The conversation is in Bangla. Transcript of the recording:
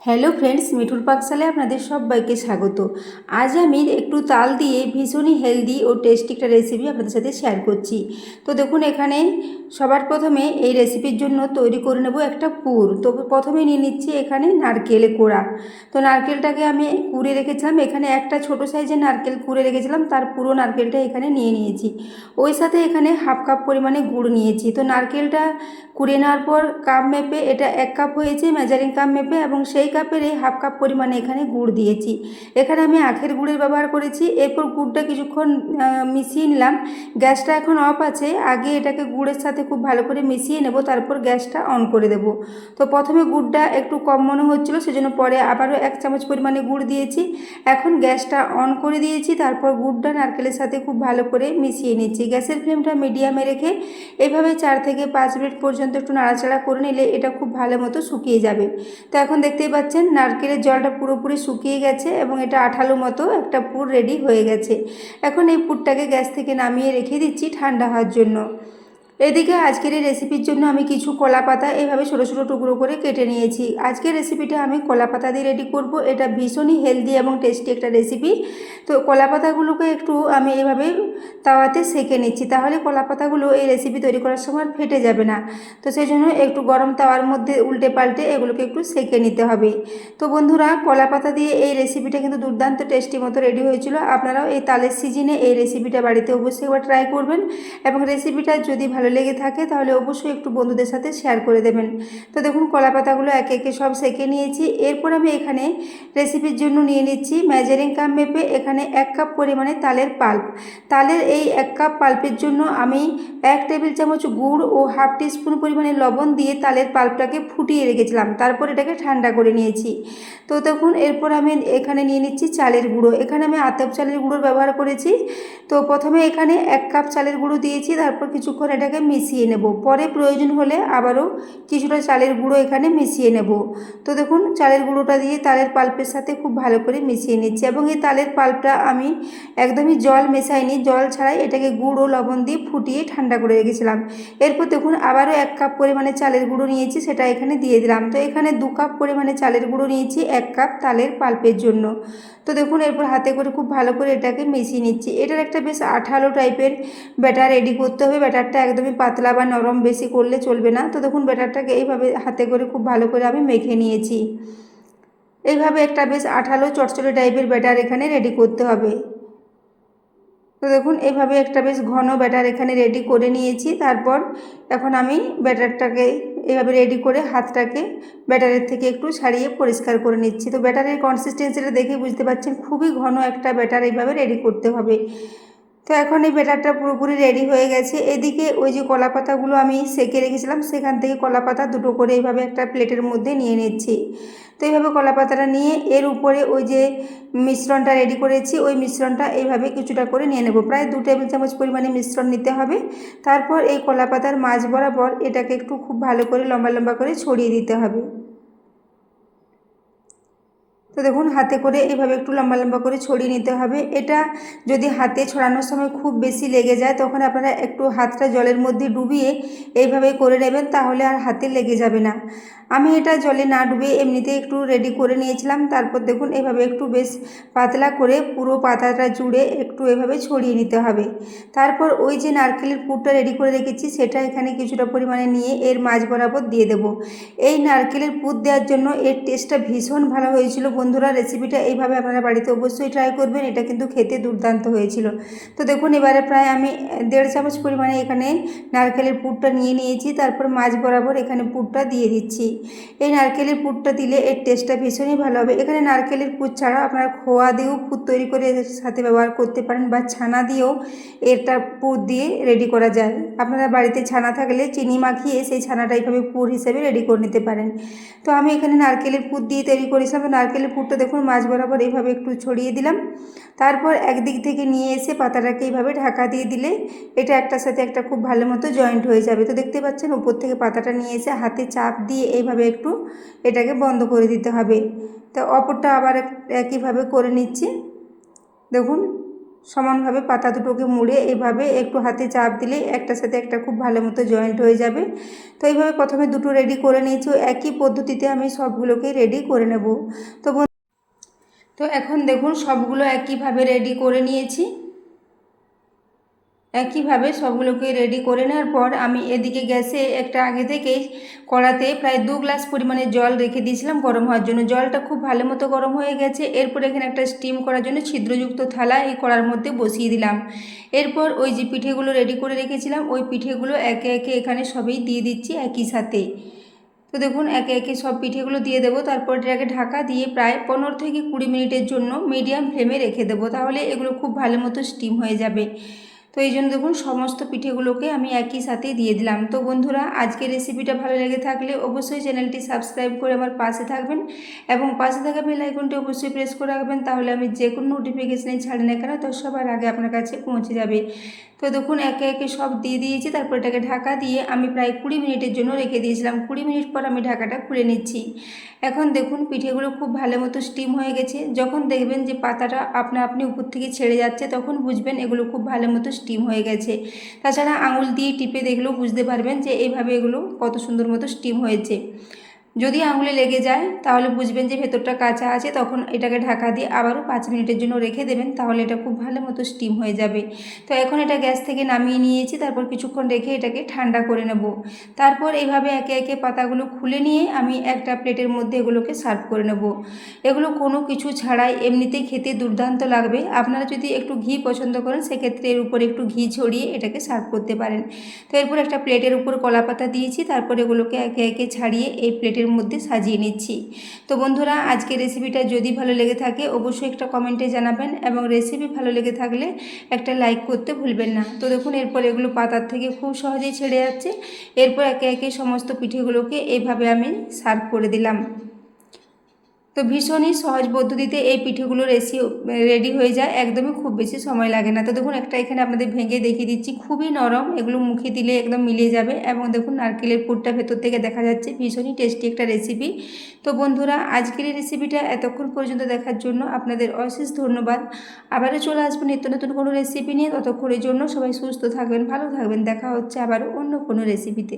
হ্যালো ফ্রেন্ডস, মিঠুর পাকশালে আপনাদের সবাইকে স্বাগত। আজ আমি একটু তাল দিয়ে ভীষণই হেলদি ও টেস্টি একটা রেসিপি আপনাদের সাথে শেয়ার করছি। তো দেখুন, এখানে সবার প্রথমে এই রেসিপির জন্য তৈরি করে নেব একটা পুর। তো প্রথমে নিয়ে নিচ্ছি এখানে নারকেলে কোড়া। তো নারকেলটাকে আমি কুড়ে রেখেছিলাম, এখানে একটা ছোট সাইজের নারকেল কুড়ে রেখেছিলাম, তার পুরো নারকেলটা এখানে নিয়ে নিয়েছি। ওই সাথে এখানে হাফ কাপ পরিমাণে গুড় নিয়েছি। তো নারকেলটা কুড়িয়ে নেওয়ার পর কাপ মেপে এটা 1 কাপ হয়েছে, মেজারিং কাপ মেপে, এবং সেই কাপের এই হাফ কাপ পরিমাণে এখানে গুড় দিয়েছি। এখানে আমি আখের গুড়ের ব্যবহার করেছি। এরপর গুড়টা কিছুক্ষণ মিশিয়ে নিলাম। গ্যাসটা এখন অফ আছে। আগে এটাকে গুড়ের সাথে খুব ভালো করে মিশিয়ে নেব, তারপর গ্যাসটা অন করে দেব। তো প্রথমে গুড়টা একটু কম মনে হচ্ছিলো, সেজন্য পরে আবারও 1 চামচ পরিমাণে গুড় দিয়েছি। এখন গ্যাসটা অন করে দিয়েছি, তারপর গুড়টা নারকেলের সাথে খুব ভালো করে মিশিয়ে নিচ্ছি। গ্যাসের ফ্লেমটা মিডিয়ামে রেখে এভাবে 4 থেকে 5 মিনিট পর্যন্ত একটু নাড়াচাড়া করে নিলে এটা খুব ভালো মতো শুকিয়ে যাবে। তো এখন দেখতেই পাচ্ছেন নারকেলের জলটা পুরোপুরি শুকিয়ে গেছে এবং এটা আঠালো মতো একটা পুর রেডি হয়ে গেছে। এখন এই পুরটাকে গ্যাস থেকে নামিয়ে রেখে দিচ্ছি ঠান্ডা হওয়ার জন্য। এদিকে আজকের এই রেসিপির জন্য আমি কিছু কলা পাতা এভাবে ছোটো ছোটো টুকরো করে কেটে নিয়েছি। আজকের রেসিপিটা আমি কলা পাতা দিয়ে রেডি করব। এটা ভীষণই হেলদি এবং টেস্টি একটা রেসিপি। তো কলা পাতাগুলোকে একটু আমি এভাবে তাওয়াতে সেঁকে নিচ্ছি, তাহলে কলা পাতাগুলো এই রেসিপি তৈরি করার সময় ফেটে যাবে না। তো সেই জন্য একটু গরম তাওয়ার মধ্যে উল্টে পাল্টে এগুলোকে একটু সেঁকে নিতে হবে। তো বন্ধুরা, কলা পাতা দিয়ে এই রেসিপিটা কিন্তু দুর্দান্ত টেস্টি মতো রেডি হয়েছিল। আপনারাও এই তালের সিজনে এই রেসিপিটা বাড়িতে অবশ্যই একবার ট্রাই করবেন, এবং রেসিপিটা যদি ভালো লেগে থাকে তাহলে অবশ্যই একটু বন্ধুদের সাথে শেয়ার করে দেবেন। তো দেখুন, কলা পাতাগুলো একে একে সব সেঁকে নিয়েছি। এরপর আমি এখানে রেসিপির জন্য নিয়ে নিচ্ছি মেজারিং কাপ মেপে এখানে 1 কাপ পরিমাণে তালের পাল্প। তালের এই 1 কাপ পাল্পের জন্য আমি 1 টেবিল চামচ গুড় ও হাফ টিস্পুন পরিমাণে লবণ দিয়ে তালের পাল্পটাকে ফুটিয়ে রেখেছিলাম, তারপর এটাকে ঠান্ডা করে নিয়েছি। তো দেখুন, এরপর আমি এখানে নিয়ে নিচ্ছি চালের গুঁড়ো। এখানে আমি আতপ চালের গুঁড়োর ব্যবহার করেছি। তো প্রথমে এখানে 1 কাপ চালের গুঁড়ো দিয়েছি, তারপর কিছুক্ষণ এটাকে মিশিয়ে নেব। পরে প্রয়োজন হলে আবারও কিছুটা চালের গুঁড়ো এখানে মিশিয়ে নেব। তো দেখুন, চালের গুঁড়োটা দিয়ে তালের পাল্পের সাথে খুব ভালো করে মিশিয়ে নিচ্ছি, এবং এই তালের পাল্পটা আমি একদমই জল মেশাইনি, জল ছাড়াই এটাকে গুঁড়ো লবণ দিয়ে ফুটিয়ে ঠান্ডা করে রেখেছিলাম। এরপর দেখুন, আবারও 1 কাপ পরিমাণে চালের গুঁড়ো নিয়েছি, সেটা এখানে দিয়ে দিলাম। তো এখানে 2 কাপ পরিমাণে চালের গুঁড়ো নিয়েছি 1 কাপ তালের পাল্পের জন্য। তো দেখুন, এরপর হাতে করে খুব ভালো করে এটাকে মিশিয়ে নিচ্ছি। এটার একটা বেশ আঠালো টাইপের ব্যাটার রেডি করতে হবে। ব্যাটারটা একদমই পাতলা বা নরম বেশি করলে চলবে না। তো দেখুন, ব্যাটারটাকে এইভাবে হাতে করে খুব ভালো করে আমি মেখে নিয়েছি। এইভাবে একটা বেশ আঠালো চটচটে টাইপের ব্যাটার এখানে রেডি করতে হবে। তো দেখুন, এইভাবে একটা বেশ ঘন ব্যাটার এখানে রেডি করে নিয়েছি। তারপর এখন আমি ব্যাটারটাকে এইভাবে রেডি করে হাতটাকে ব্যাটারের থেকে একটু ছাড়িয়ে পরিষ্কার করে নিচ্ছি। তো ব্যাটারের কনসিস্টেন্সিটা দেখে বুঝতে পারছেন খুবই ঘন একটা ব্যাটার এইভাবে রেডি করতে হবে। তো এখন এই ব্যাটারটা পুরোপুরি রেডি হয়ে গেছে। এদিকে ওই যে কলা পাতাগুলো আমি সেঁকে রেখেছিলাম, সেখান থেকে কলা পাতা দুটো করে এইভাবে একটা প্লেটের মধ্যে নিয়ে নিচ্ছি। তো এইভাবে কলা পাতাটা নিয়ে এর উপরে ওই যে মিশ্রণটা রেডি করেছি, ওই মিশ্রণটা এইভাবে কিছুটা করে নিয়ে নেব। প্রায় 2 টেবিল চামচ পরিমাণে মিশ্রণ নিতে হবে। তারপর এই কলা পাতার মাঝ বরাবর এটাকে একটু খুব ভালো করে লম্বা লম্বা করে ছড়িয়ে দিতে হবে। তো দেখুন, হাতে করে এইভাবে একটু লম্বা লম্বা করে ছড়িয়ে নিতে হবে। এটা যদি হাতে ছড়ানোর সময় খুব বেশি লেগে যায়, তখন আপনারা একটু হাতটা জলের মধ্যে ডুবিয়ে এইভাবে করে নেবেন, তাহলে আর হাতে লেগে যাবে না। আমি এটা জলে না ডুবিয়ে এমনিতে একটু রেডি করে নিয়েছিলাম। তারপর দেখুন, এভাবে একটু বেশ পাতলা করে পুরো পাতাটা জুড়ে একটু এভাবে ছড়িয়ে নিতে হবে। তারপর ওই যে নারকেলের পুরটা রেডি করে রেখেছি, সেটা এখানে কিছুটা পরিমাণে নিয়ে এর মাঝ বরাবর দিয়ে দেব। এই নারকেলের পুর দেওয়ার জন্য এর টেস্টটা ভীষণ ভালো হয়েছিল বন্ধুরা। রেসিপিটা এইভাবে আপনারা বাড়িতে অবশ্যই ট্রাই করবেন, এটা কিন্তু খেতে দুর্দান্ত হয়েছিল। তো দেখুন, এবারে প্রায় আমি 1.5 চামচ পরিমাণে এখানে নারকেলের পুরটা নিয়ে নিয়েছি। তারপর মাঝ বরাবর এখানে পুরটা দিয়ে দিচ্ছি। এই নারকেলের পুরটা দিলে এর টেস্টটা ভীষণই ভালো হবে। এখানে নারকেলের পুর ছাড়াও আপনারা খোয়া দিয়েও পুর তৈরি করে এর সাথে ব্যবহার করতে পারেন, বা ছানা দিয়েও এটা পুর দিয়ে রেডি করা যায়। আপনারা বাড়িতে ছানা থাকলে চিনি মাখিয়ে সেই ছানাটা এইভাবে পুর হিসেবে রেডি করে নিতে পারেন। তো আমি এখানে নারকেলের পুর দিয়ে তৈরি করেছিলাম। তো নারকেলের পুরটা দেখুন মাঝ বরাবর এইভাবে একটু ছড়িয়ে দিলাম। তারপর একদিক থেকে নিয়ে এসে পাতাটাকে এইভাবে ঢাকা দিয়ে দিলে এটা একটার সাথে একটা খুব ভালো মতো জয়েন্ট হয়ে যাবে। তো দেখতে পাচ্ছেন, উপর থেকে পাতাটা নিয়ে এসে হাতে চাপ দিয়ে এইভাবে একটু এটাকে বন্ধ করে দিতে হবে। তো অপরটা আবার একইভাবে করে নিচ্ছি। দেখুন, সমানভাবে পাতা দুটোকে মুড়ে এভাবে একটু হাতে চাপ দিলেই একটার সাথে একটা খুব ভালো মতো জয়েন্ট হয়ে যাবে। তো এইভাবে প্রথমে দুটো রেডি করে নিয়েছি, একই পদ্ধতিতে আমি সবগুলোকে রেডি করে নেব। তো এখন দেখুন সবগুলো একইভাবে রেডি করে নিয়েছি। একইভাবে সবগুলোকে রেডি করে নেওয়ার পর আমি এদিকে গ্যাসে একটা আগে থেকেই কড়াতে প্রায় 2 গ্লাস পরিমাণে জল রেখে দিয়েছিলাম গরম হওয়ার জন্য। জলটা খুব ভালো মতো গরম হয়ে গেছে। এরপর এখানে একটা স্টিম করার জন্য ছিদ্রযুক্ত থালা এই কড়ার মধ্যে বসিয়ে দিলাম। এরপর ওই যে পিঠেগুলো রেডি করে রেখেছিলাম ওই পিঠেগুলো একে একে এখানে সবই দিয়ে দিচ্ছি একই সাথে। তো দেখুন একে একে সব পিঠেগুলো দিয়ে দেবো। তারপর এটাকে ঢাকা দিয়ে প্রায় 15 থেকে 20 মিনিটের জন্য মিডিয়াম ফ্লেমে রেখে দেবো, তাহলে এগুলো খুব ভালো মতো স্টিম হয়ে যাবে। তো এই জন্য দেখুন সমস্ত পিঠেগুলোকে আমি একই সাথে দিয়ে দিলাম। তো বন্ধুরা, আজকের রেসিপিটা ভালো লেগে থাকলে অবশ্যই চ্যানেলটি সাবস্ক্রাইব করে আমার পাশে থাকবেন এবং পাশে থাকা বেল আইকনটি অবশ্যই প্রেস করে রাখবেন, তাহলে আমি যে কোনো নোটিফিকেশানে ছাড়ি না কেন তো সবার আগে আপনার কাছে পৌঁছে যাবে। তো দেখুন একে একে সব দিয়ে দিয়েছি। তারপর এটাকে ঢাকা দিয়ে আমি প্রায় 20 মিনিটের জন্য রেখে দিয়েছিলাম। 20 মিনিট পর আমি ঢাকাটা খুলে নিচ্ছি। এখন দেখুন পিঠেগুলো খুব ভালো মতো স্টিম হয়ে গেছে। যখন দেখবেন যে পাতাটা আপনা আপনি উপর থেকে ছেড়ে যাচ্ছে তখন বুঝবেন এগুলো খুব ভালো মতো স্টিম হয়ে গেছে। তাছাড়া আঙুল দিয়ে টিপে দেখলেও বুঝতে পারবেন যে এইভাবে এগুলো কত সুন্দর মতো স্টিম হয়েছে। যদি আঙুলে লেগে যায় তাহলে বুঝবেন যে ভেতরটা কাঁচা আছে, তখন এটাকে ঢাকা দিয়ে আবারও 5 মিনিটের জন্য রেখে দেবেন, তাহলে এটা খুব ভালো মতো স্টিম হয়ে যাবে। তো এখন এটা গ্যাস থেকে নামিয়ে নিয়েছি। তারপর কিছুক্ষণ রেখে এটাকে ঠান্ডা করে নেব। তারপর এইভাবে একে একে পাতাগুলো খুলে নিয়ে আমি একটা প্লেটের মধ্যে এগুলোকে সার্ভ করে নেব। এগুলো কোনো কিছু ছাড়াই এমনিতেই খেতে দুর্দান্ত লাগবে। আপনারা যদি একটু ঘি পছন্দ করেন সেক্ষেত্রে এর উপরে একটু ঘি ছড়িয়ে এটাকে সার্ভ করতে পারেন। তো এরপর একটা প্লেটের উপর কলা পাতা দিয়েছি। তারপর এগুলোকে একে একে ছাড়িয়ে এই প্লেটের মধ্যে সাজিয়ে নিচ্ছি। তো বন্ধুরা, আজকের রেসিপিটা যদি ভালো লেগে থাকে অবশ্যই একটা কমেন্টে জানাবেন এবং রেসিপি ভালো লেগে থাকলে একটা লাইক করতে ভুলবেন না। তো দেখুন এরপর এগুলো পাতার থেকে খুব সহজেই ছেড়ে যাচ্ছে। এরপর একে একে সমস্ত পিঠেগুলোকে এইভাবে আমি সার্ভ করে দিলাম। তো ভীষণই সহজ পদ্ধতিতে এই পিঠেগুলো রেডি হয়ে যায়, একদমই খুব বেশি সময় লাগে না। তো দেখুন একটা এখানে আপনাদের ভেঙে দেখিয়ে দিচ্ছি, খুবই নরম, এগুলো মুখে দিলে একদম মিলিয়ে যাবে এবং দেখুন নারকেলের পুরটা ভেতর থেকে দেখা যাচ্ছে। ভীষণই টেস্টি একটা রেসিপি। তো বন্ধুরা, আজকের এই রেসিপিটা এতক্ষণ পর্যন্ত দেখার জন্য আপনাদের অশেষ ধন্যবাদ। আবারও চলে আসবো নিত্য নতুন কোনো রেসিপি নিয়ে। ততক্ষণের জন্য সবাই সুস্থ থাকবেন, ভালো থাকবেন। দেখা হচ্ছে আবারও অন্য কোনো রেসিপিতে।